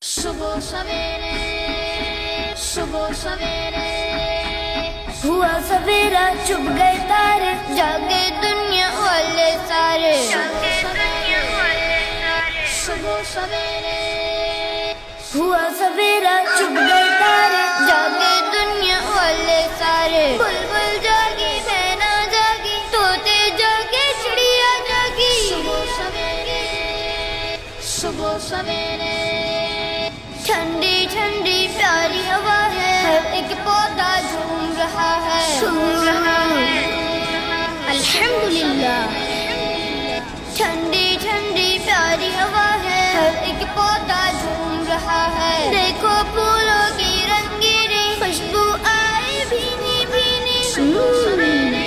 صبح سویرے صبح سویرے ہوا سویرا چپ گئے تارے جاگے دنیا والے سارے صبح سویرے ہوا سویرا چپ گئے تارے جاگے دنیا والے سارے بلبل جاگی مینا جاگی طوطے جاگے چڑیا جاگی صبح سویرے صبح سویرے ٹھنڈی ٹھنڈی پیاری ہوا ہے ہر ایک پودا جھوم رہا ہے الحمدللہ ٹھنڈی ٹھنڈی پیاری ہوا ہے ہر ایک پودا جھوم رہا ہے دیکھو پھولوں کی رنگینی خوشبو آئی بھینی بھینی صبح سویرے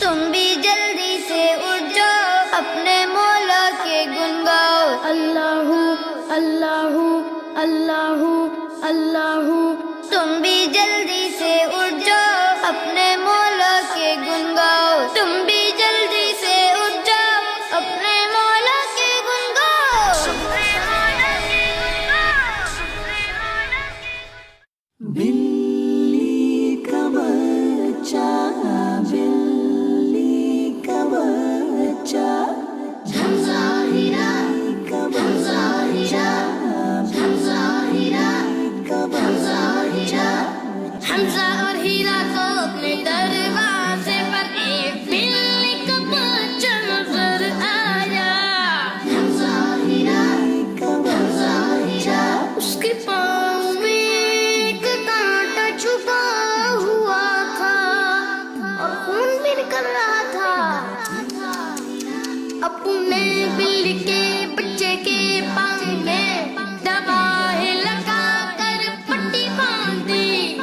تم بھی جلدی سے اٹھ جاؤ اپنے مولا کے گن گاؤ اللہ اللہ اللہ اللہ تم بھی جلدی سے اٹھ جاؤ اپنے مولا کے گن گاؤ تم بھی جلدی سے اٹھ جاؤ اپنے مولا کے گن گاؤ بلی کا بچہ بلی کا بچہ حمزہ ہیرا حمزہ ہیرا حمزہ ہیرا حمزہ ہیرا حمزہ اور ہیرا کو اپنے دروازے پر ایک بلی کا بچہ نظر آیا حمزہ ہیرا حمزہ ہیرا اس کے پاؤں میں ایک کانٹا چھپا ہوا تھا اور خون بھی نکل رہا تھا ابو نے بلی کے بچے کے پاؤں میں دوائی لگا کر پٹی باندھی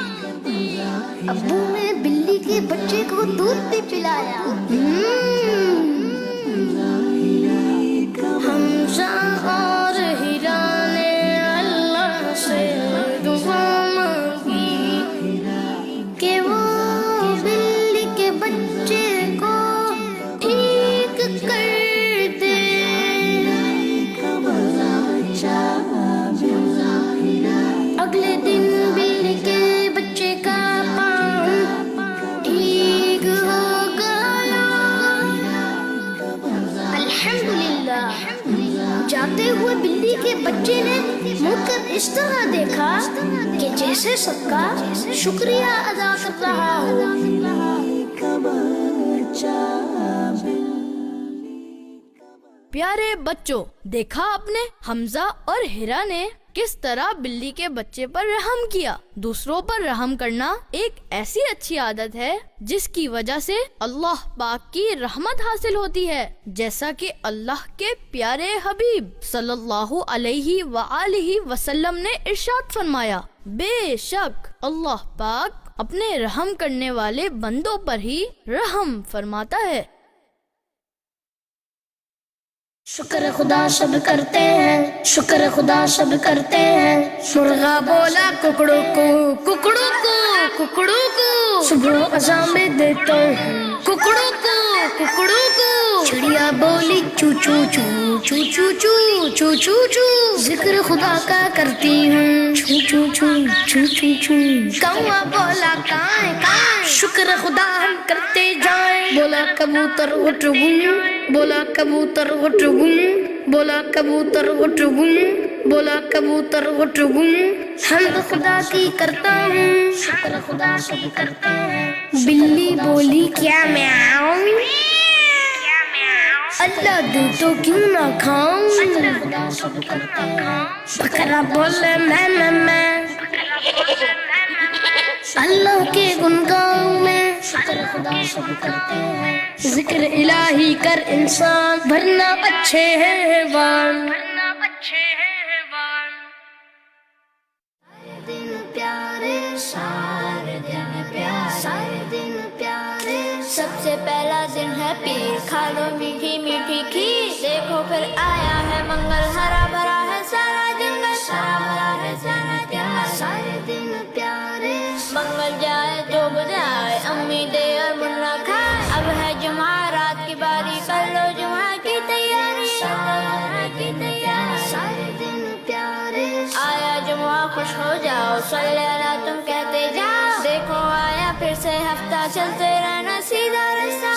ابو نے بلی کے بچے کو دودھ بھی پلایا حمزہ اور ہیرا نے اللہ سے دعا مانگی کہ وہ بلی کے بچے کو ٹھیک کر دے اگلے دن بلی کے بچے کا پاؤں ٹھیک ہو گیا الحمدللہ جاتے ہوئے بلی کے بچے نے منہ کر اس طرح دیکھا کہ جیسے سب کا شکریہ ادا کر رہا ہو پیارے بچوں، دیکھا آپ نے حمزہ اور ہیرا نے کس طرح بلی کے بچے پر رحم کیا۔ دوسروں پر رحم کرنا ایک ایسی اچھی عادت ہے جس کی وجہ سے اللہ پاک کی رحمت حاصل ہوتی ہے، جیسا کہ اللہ کے پیارے حبیب صلی اللہ علیہ وآلہ وسلم نے ارشاد فرمایا، بے شک اللہ پاک اپنے رحم کرنے والے بندوں پر ہی رحم فرماتا ہے۔ شکر خدا سب کرتے ہیں، شکر خدا سب کرتے ہیں، مرغا بولا ککڑوں کو، ککڑوں کو، ککڑوں کو، صبح اذان میں دیتا ہوں، ککڑوں کو، ککڑوں کو، چڑیا بولی چو چو چو، چو چو چو، چو چو چو، ذکر خدا کا کرتی ہوں، چو چو چو، چو چو چو، کوا بولا کائیں کائیں، شکر خدا ہم کرتے جائیں، بولا کبوتر اٹھ گوں، بولا کبوتر اٹھ گوں، بولا کبوتر اٹھ گوں، بولا کبوتر اٹھ گوں، حمد خدا کی کرتا ہوں، شکر خدا سب کرتے ہیں۔ بلی بولی کیا میاؤں، اللہ دے تو کیوں نہ کھاؤں، شکر خدا سب کرتے ہیں۔ بکرا بولے میں اللہ کے گن گاؤں میں، شکر خدا سب کرتے ہیں۔ ذکر الہی کر انسان ورنہ اچھے ہیں حیوان، سارے دن پیارے، سارے دن پیارے، سارے دن پیارے، سب سے پہلا دن ہے پیر، کھا لو میٹھی میٹھی کھیر، دیکھو پھر آیا ہے منگل، ہرا بھرا ہے سارا جنگل، سارا بھرا ہے سارا پیار، سارے دن پیارے، منگل جائے تو بجائے، امی دے اور منہ کھائے، اب ہے جمعہ رات کی باری، کر لو جمعہ کی تیاری۔ کی تیار سارے دن پیارے آیا جمعہ خوش ہو جاؤ صلی اللہ تم کہتے جاؤ دیکھو آیا پھر سے ہفتہ چلتے رہنا سیدھا رستہ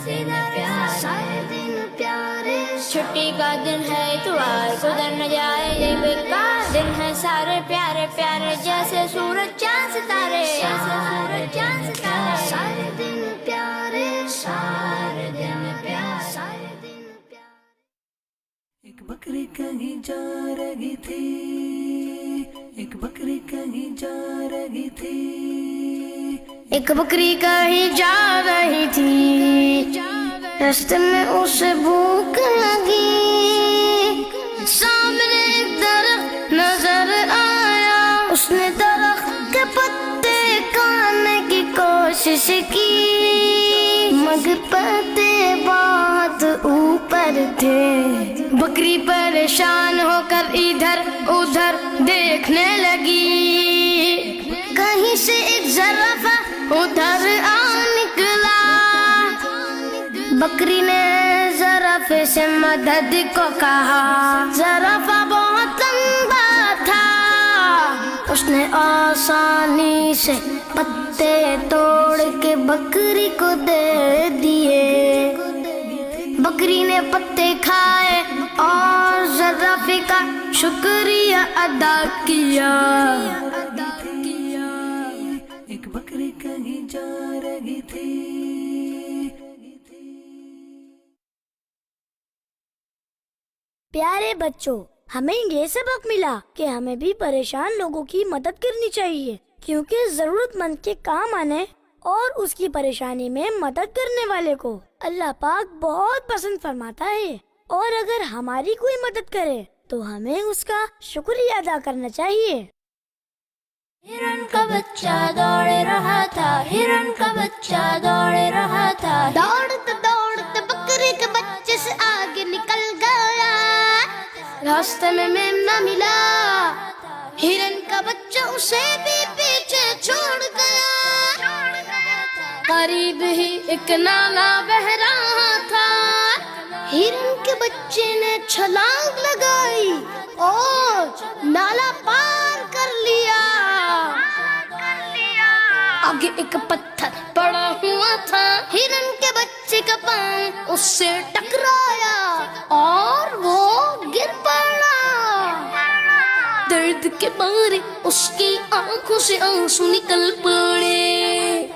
سیدھا پیار سارے دن پیارے چھٹی کا دن ہے اتوار گزر نہ جائے یہ بیکار دن ہے سارے پیارے پیارے جیسے سورج چاند ستارے سارے دن پیارے سارے دن پیارے سارے دن پیارے ایک بکری کہیں جا رہی تھی ایک بکری کہیں جا رہی تھی ایک بکری کہیں جا رہی تھی راستے میں اسے بھوک لگی سامنے ایک درخت نظر آیا اس نے درخت کے پتے کھانے کی کوشش کی مگر پتے بہت اوپر تھے بکری پریشان ہو کر ادھر ادھر دیکھنے لگی کہیں سے ایک زرافہ ادھر آ نکلا بکری نے زرافے سے مدد کو کہا زرافہ بہت لمبا تھا اس نے آسانی سے پتے توڑ کے بکری کو دے دیے بکری نے پتے کھائے اور زرافے کا شکریہ ادا کیا ایک بکری کہیں جا رہی تھی پیارے بچوں ہمیں یہ سبق ملا کہ ہمیں بھی پریشان لوگوں کی مدد کرنی چاہیے کیونکہ ضرورت مند کے کام آنے اور اس کی پریشانی میں مدد کرنے والے کو اللہ پاک بہت پسند فرماتا ہے اور اگر ہماری کوئی مدد کرے تو ہمیں اس کا شکریہ ادا کرنا چاہیے ہرن کا بچہ دوڑ رہا تھا ہرن کا بچہ دوڑ رہا تھا دوڑتے دوڑتے بکری کے بچے سے آگے نکل گیا راستے میں میمنہ ملا ہرن کا بچہ اسے بھی پیچھے چھوڑ گیا قریب ہی ایک نالا بہ رہا تھا ہرن کے بچے نے چھلانگ لگائی اور نالا پار کر لیا آگے ایک پتھر پڑا ہوا تھا ہرن کے بچے کا پاؤں اس سے ٹکرایا اور وہ گر پڑا درد کے مارے اس کی آنکھوں سے آنسو نکل پڑے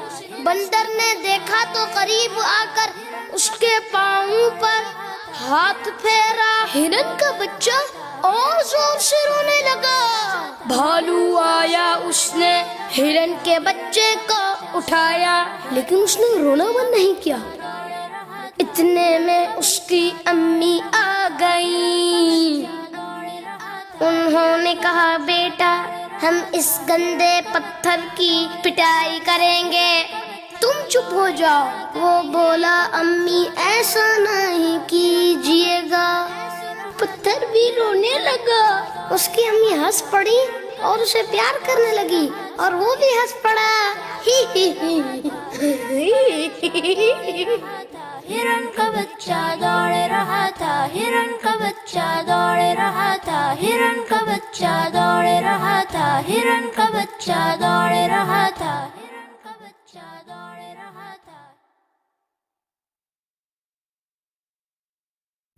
بندر نے دیکھا تو قریب آ کر اس کے پاؤں پر ہاتھ پھیرا ہرن کا بچہ اور زور سے رونے لگا بھالو آیا اس نے ہرن کے بچے کو اٹھایا لیکن اس نے رونا بند نہیں کیا اتنے میں اس کی امی آ گئی انہوں نے کہا بیٹا ہم اس گندے پتھر کی پٹائی کریں گے تم چپ ہو جاؤ وہ بولا امی ایسا نہیں کیجیے گا پتھر بھی رونے لگا اس کی امی ہنس پڑی اور اسے پیار کرنے لگی اور وہ بھی ہنس پڑا ہرن کا بچہ دوڑ رہا تھا ہرن کا بچہ دوڑ رہا تھا ہرن کا بچہ دوڑ رہا تھا ہرن کا بچہ دوڑ رہا تھا ہرن کا بچہ دوڑ رہا تھا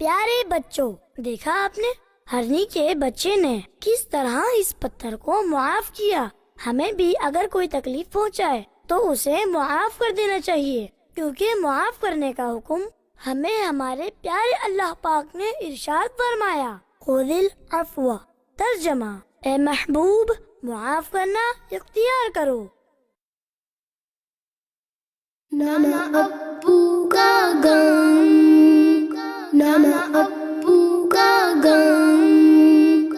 پیارے بچوں دیکھا آپ نے ہرنی کے بچے نے کس طرح اس پتھر کو معاف کیا ہمیں بھی اگر کوئی تکلیف پہنچائے تو اسے معاف کر دینا چاہیے کیونکہ معاف کرنے کا حکم ہمیں ہمارے پیارے اللہ پاک نے ارشاد فرمایا خذ العفو ترجمہ اے محبوب معاف کرنا اختیار کرو نانا ابو کا غم نانا ابو کا غم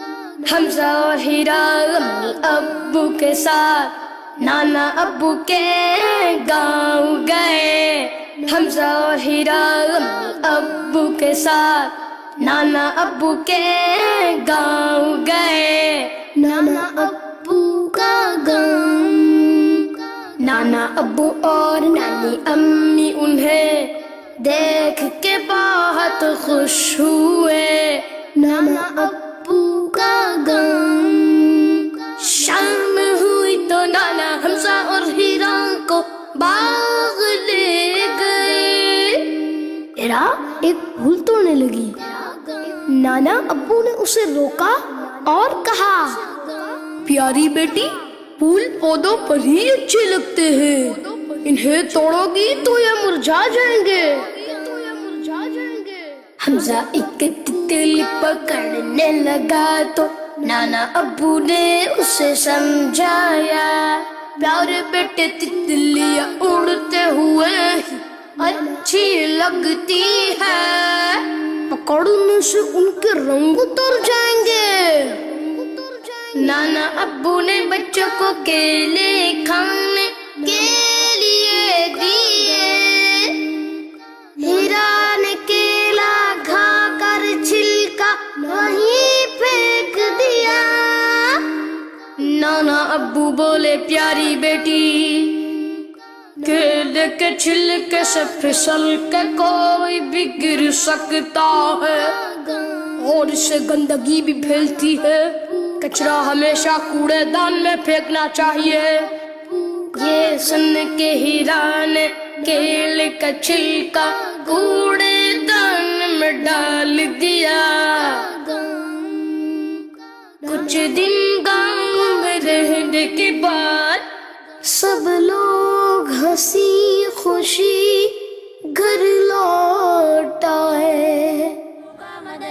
حمزہ اور ہیرا امی ابو کے ساتھ نانا ابو کے گاؤں گئے حمزہ اور ہیرا امی ابو کے ساتھ نانا ابو کے گاؤں گئے نانا ابو کا غم نانا ابو اور نانی امی انہیں دیکھ کے بہت خوش ہوئے باغ لے گئے. ہیرا ایک پھول توڑنے لگی. نانا ابو نے اسے روکا اور کہا پیاری بیٹی پھول پودوں پر ہی اچھے لگتے ہیں, انہیں توڑو گی تو یہ مرجھا جائیں گے. حمزہ ایک تتلی پکڑنے لگا تو نانا ابو نے اسے سمجھایا پیارے بیٹے تتلیاں اڑتے ہوئے اچھی لگتی ہے, پکڑنے سے ان کے رنگ اتر جائیں گے. نانا ابو نے بچوں کو کیلے کھانے کے لیے دیے. ہیرا نے کیلا کھا کر چھلکا وہیں پھینک دیا. نانا ابو بولے پیاری بیٹی کیلے کے چھلکے سے پھسل کے کوئی بھی گر سکتا ہے اور اس سے گندگی بھی پھیلتی ہے. کچرا ہمیشہ کوڑے دان میں پھینکنا چاہیے. یہ سن کے ہیرا نے کیلے کا چھلکا کوڑے دان میں ڈال دیا. کچھ دن گاؤں میں رہنے کے بعد سب لوگ ہنسی خوشی گھر